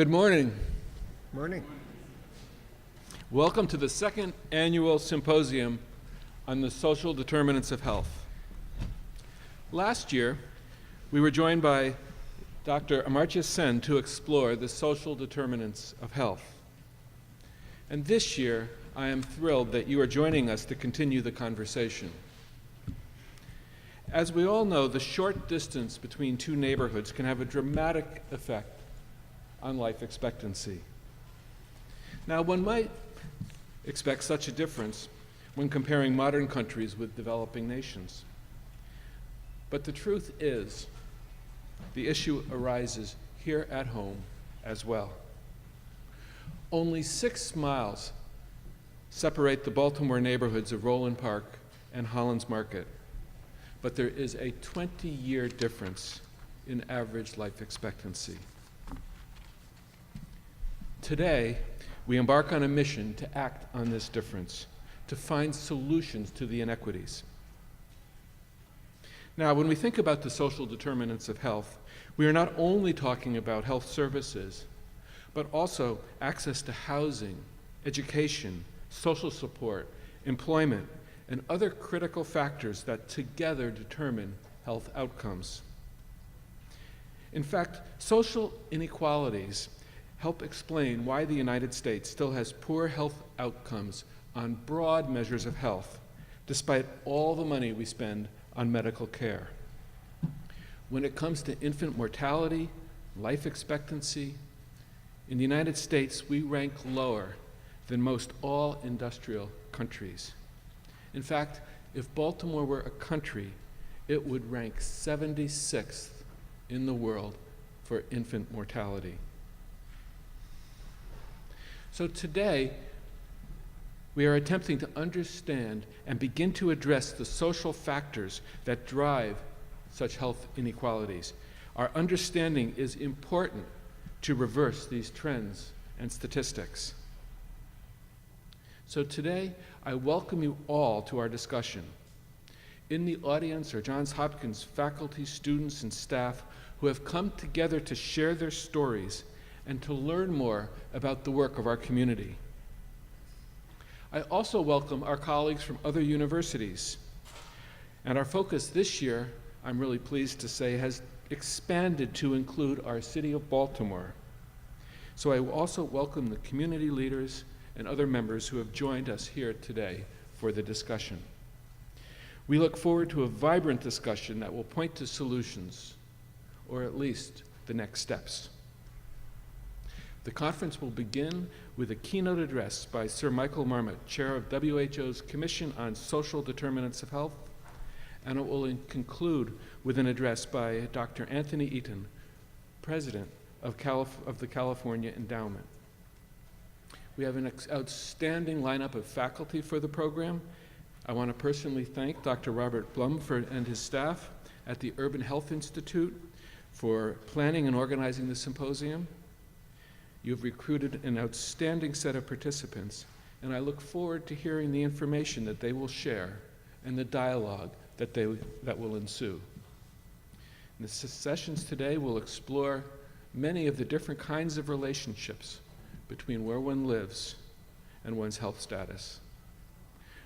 Good morning. Morning. Welcome to the second annual Symposium on the Social Determinants of Health. Last year, we were joined by Dr. Amartya Sen to explore the social determinants of health. And this year, I am thrilled that you are joining us to continue the conversation. As we all know, the short distance between two neighborhoods can have a dramatic effect on life expectancy. Now, one might expect such a difference when comparing modern countries with developing nations. But the truth is, the issue arises here at home as well. Only 6 miles separate the Baltimore neighborhoods of Roland Park and Holland's Market, but there is a 20-year difference in average life expectancy. Today, we embark on a mission to act on this difference, to find solutions to the inequities. Now, when we think about the social determinants of health, we are not only talking about health services, but also access to housing, education, social support, employment, and other critical factors that together determine health outcomes. In fact, social inequalities help explain why the United States still has poor health outcomes on broad measures of health, despite all the money we spend on medical care. When it comes to infant mortality, life expectancy, in the United States, we rank lower than most all industrial countries. In fact, if Baltimore were a country, it would rank 76th in the world for infant mortality. So today, we are attempting to understand and begin to address the social factors that drive such health inequalities. Our understanding is important to reverse these trends and statistics. So today, I welcome you all to our discussion. In the audience are Johns Hopkins faculty, students, and staff who have come together to share their stories and to learn more about the work of our community. I also welcome our colleagues from other universities. And our focus this year, I'm really pleased to say, has expanded to include our city of Baltimore. So I also welcome the community leaders and other members who have joined us here today for the discussion. We look forward to a vibrant discussion that will point to solutions, or at least the next steps. The conference will begin with a keynote address by Sir Michael Marmot, chair of WHO's Commission on Social Determinants of Health, and it will conclude with an address by Dr. Anthony Eaton, president of the California Endowment. We have an outstanding lineup of faculty for the program. I want to personally thank Dr. Robert Blum and his staff at the Urban Health Institute for planning and organizing the symposium. You've recruited an outstanding set of participants, and I look forward to hearing the information that they will share and the dialogue that will ensue. And the sessions today will explore many of the different kinds of relationships between where one lives and one's health status.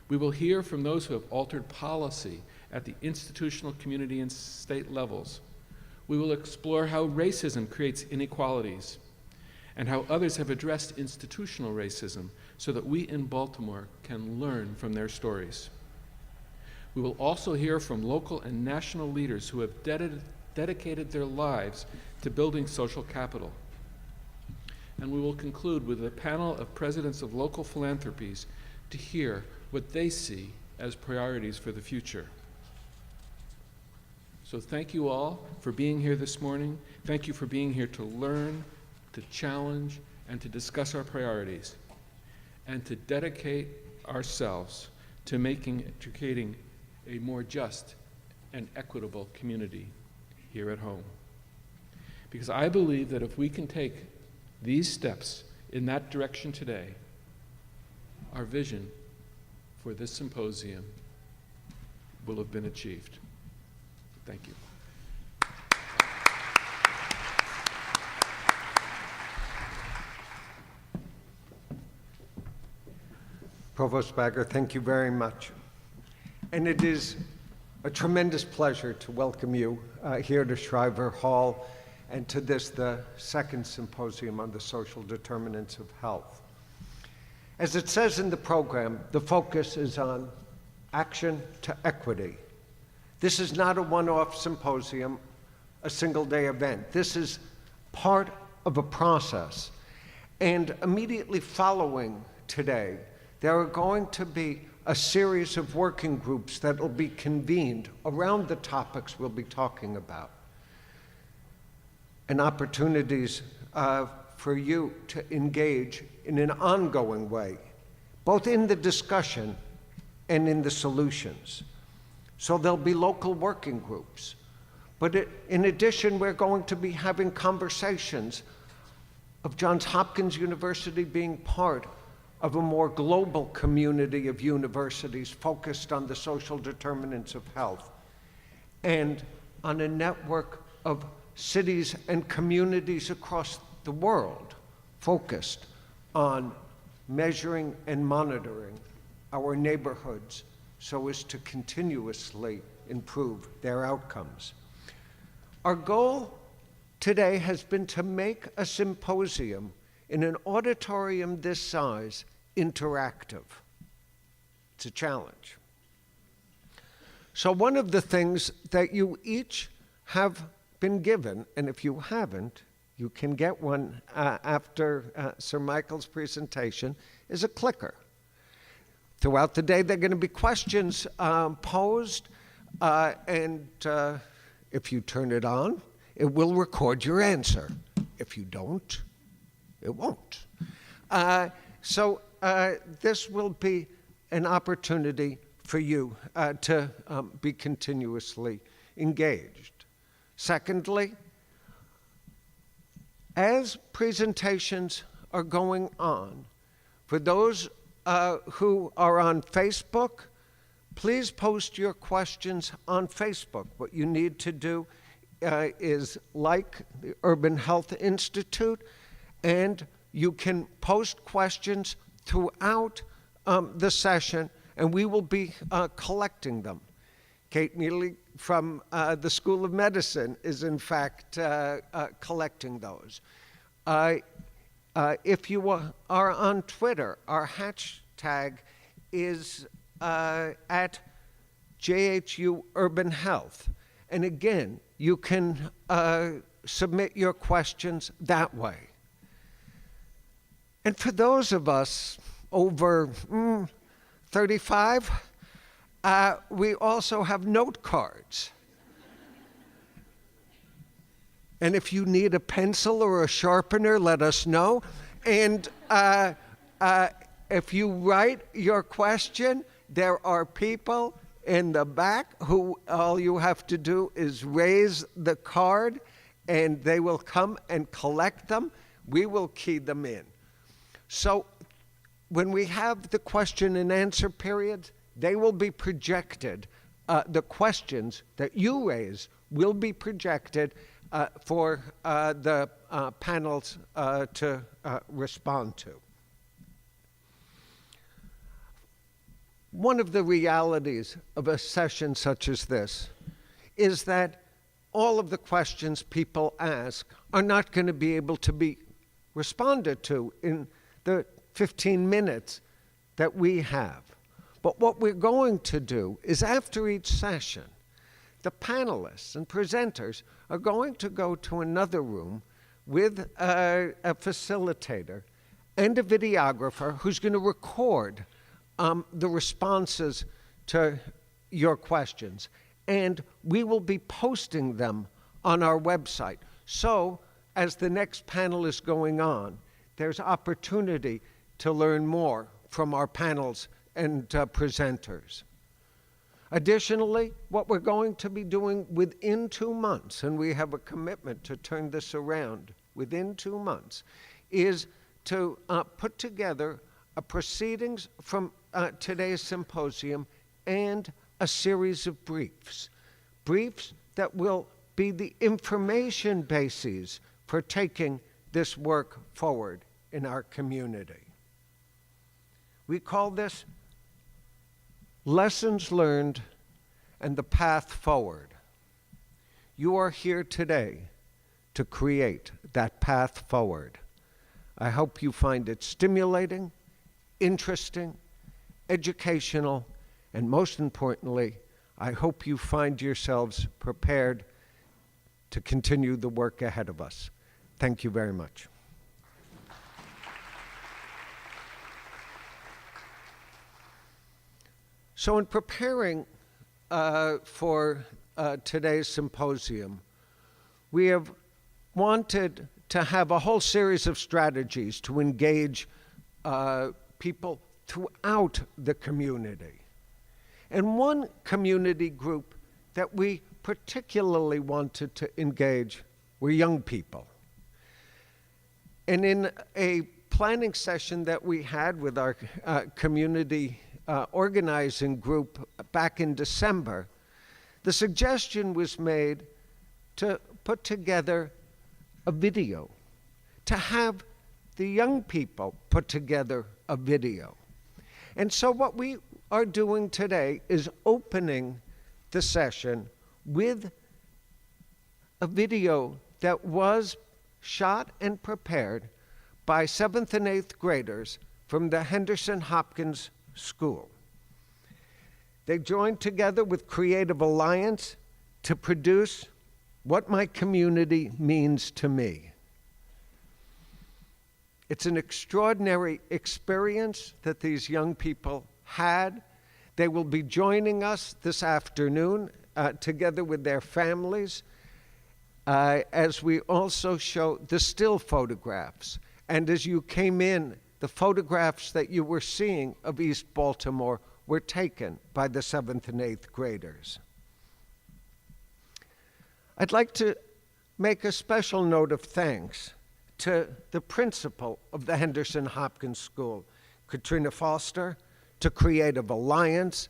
We will hear from those who have altered policy at the institutional, community, and state levels. We will explore how racism creates inequalities and how others have addressed institutional racism so that we in Baltimore can learn from their stories. We will also hear from local and national leaders who have dedicated their lives to building social capital. And we will conclude with a panel of presidents of local philanthropies to hear what they see as priorities for the future. So thank you all for being here this morning. Thank you for being here to learn, to challenge, and to discuss our priorities, and to dedicate ourselves to creating a more just and equitable community here at home. Because I believe that if we can take these steps in that direction today, our vision for this symposium will have been achieved. Thank you. Provost Bagger, thank you very much. And it is a tremendous pleasure to welcome you here to Shriver Hall and to this, the second symposium on the social determinants of health. As it says in the program, the focus is on action to equity. This is not a one-off symposium, a single-day event. This is part of a process. And immediately following today, there are going to be a series of working groups that will be convened around the topics we'll be talking about, and opportunities for you to engage in an ongoing way, both in the discussion and in the solutions. So there'll be local working groups. But in addition, we're going to be having conversations of Johns Hopkins University being part of a more global community of universities focused on the social determinants of health, and on a network of cities and communities across the world focused on measuring and monitoring our neighborhoods so as to continuously improve their outcomes. Our goal today has been to make a symposium in an auditorium this size interactive. It's a challenge. So one of the things that you each have been given, and if you haven't, you can get one after Sir Michael's presentation, is a clicker. Throughout the day, there are going to be questions posed, and if you turn it on, it will record your answer. If you don't, it won't. So this will be an opportunity for you to be continuously engaged. Secondly, as presentations are going on, for those who are on Facebook, please post your questions on Facebook. What you need to do is like the Urban Health Institute, and you can post questions throughout the session, and we will be collecting them. Kate Neely from the School of Medicine is in fact collecting those. If you are on Twitter, our hashtag is at JHU Urban Health. And again, you can submit your questions that way. And for those of us over 35, we also have note cards. And if you need a pencil or a sharpener, let us know. And if you write your question, there are people in the back who all you have to do is raise the card, and they will come and collect them. We will key them in. So when we have the question and answer period, they will be projected. The questions that you raise will be projected for the panels to respond to. One of the realities of a session such as this is that all of the questions people ask are not going to be able to be responded to in the 15 minutes that we have. But what we're going to do is, after each session, the panelists and presenters are going to go to another room with a facilitator and a videographer who's going to record the responses to your questions. And we will be posting them on our website. So, as the next panel is going on, there's opportunity to learn more from our panels and presenters. Additionally, what we're going to be doing within 2 months, and we have a commitment to turn this around within 2 months, is to put together a proceedings from today's symposium and a series of briefs that will be the information bases for taking this work forward in our community. We call this Lessons Learned and the Path Forward. You are here today to create that path forward. I hope you find it stimulating, interesting, educational, and most importantly, I hope you find yourselves prepared to continue the work ahead of us. Thank you very much. So in preparing for today's symposium, we have wanted to have a whole series of strategies to engage people throughout the community. And one community group that we particularly wanted to engage were young people. And in a planning session that we had with our community organizing group back in December, the suggestion was made to put together a video, to have the young people put together a video. And so what we are doing today is opening the session with a video that was shot and prepared by 7th and 8th graders from the Henderson Hopkins School. They joined together with Creative Alliance to produce What My Community Means to Me. It's an extraordinary experience that these young people had. They will be joining us this afternoon together with their families as we also show the still photographs. And as you came in, the photographs that you were seeing of East Baltimore were taken by the 7th and 8th graders. I'd like to make a special note of thanks to the principal of the Henderson Hopkins School, Katrina Foster, to Creative Alliance,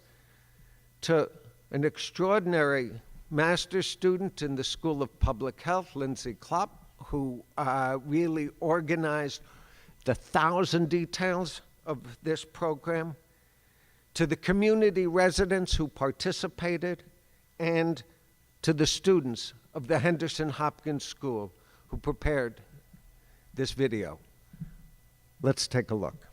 to an extraordinary master's student in the School of Public Health, Lindsay Klopp, who really organized the 1,000 details of this program, to the community residents who participated, and to the students of the Henderson Hopkins School who prepared this video. Let's take a look.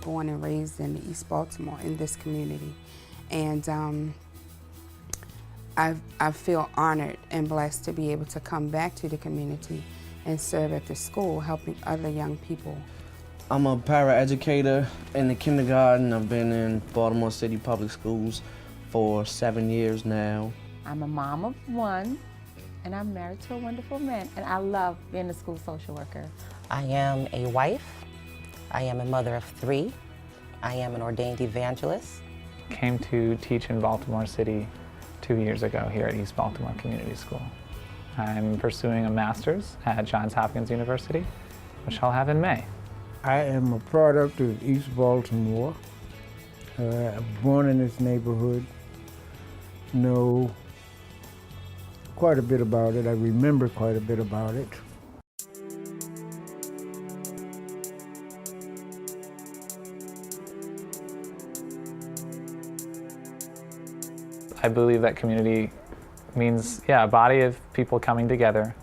Born and raised in East Baltimore in this community, and I feel honored and blessed to be able to come back to the community and serve at the school, helping other young people. I'm a paraeducator in the kindergarten. I've been in Baltimore City Public Schools for 7 years now. I'm a mom of one, and I'm married to a wonderful man, and I love being a school social worker. I am a wife. I am a mother of 3. I am an ordained evangelist. Came to teach in Baltimore City 2 years ago here at East Baltimore Community School. I'm pursuing a master's at Johns Hopkins University, which I'll have in May. I am a product of East Baltimore. Born in this neighborhood, know quite a bit about it. I remember quite a bit about it. I believe that community means, a body of people coming together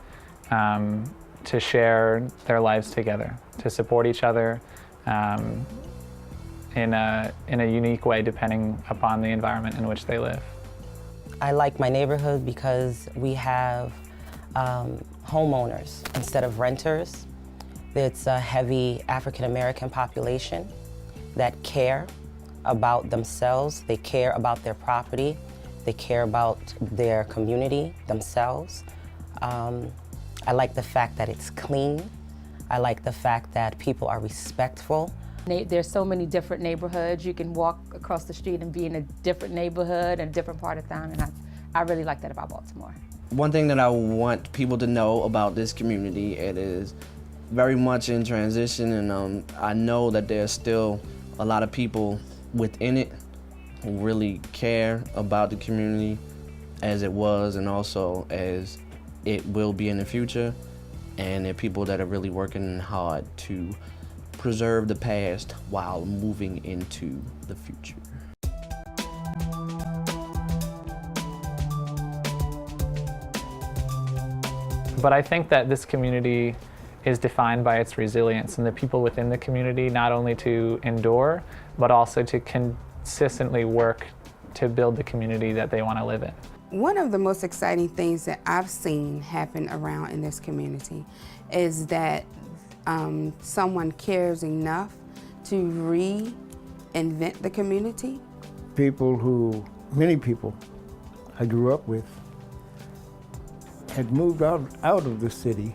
to share their lives together, to support each other in a unique way depending upon the environment in which they live. I like my neighborhood because we have homeowners instead of renters. It's a heavy African American population that care about themselves, they care about their property, they care about their community, themselves. I like the fact that it's clean. I like the fact that people are respectful. There's so many different neighborhoods. You can walk across the street and be in a different neighborhood and a different part of town, and I really like that about Baltimore. One thing that I want people to know about this community, it is very much in transition, and I know that there's still a lot of people within it who really care about the community as it was and also as it will be in the future. And they're people that are really working hard to preserve the past while moving into the future. But I think that this community is defined by its resilience and the people within the community not only to endure, but also to consistently work to build the community that they want to live in. One of the most exciting things that I've seen happen around in this community is that someone cares enough to reinvent the community. Many people I grew up with had moved out of the city,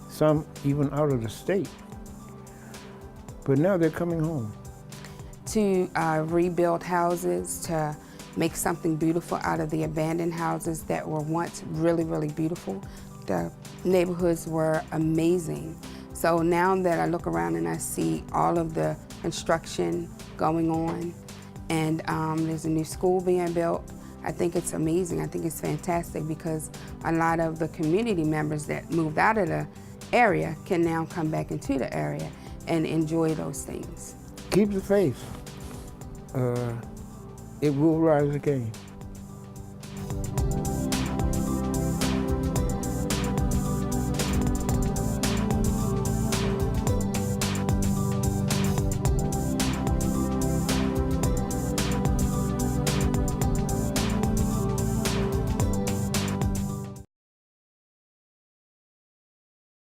some even out of the state, but now they're coming home. To rebuild houses, to make something beautiful out of the abandoned houses that were once really, really beautiful. The neighborhoods were amazing. So now that I look around and I see all of the construction going on, and there's a new school being built, I think it's amazing. I think it's fantastic because a lot of the community members that moved out of the area can now come back into the area and enjoy those things. Keep the faith. It will rise again.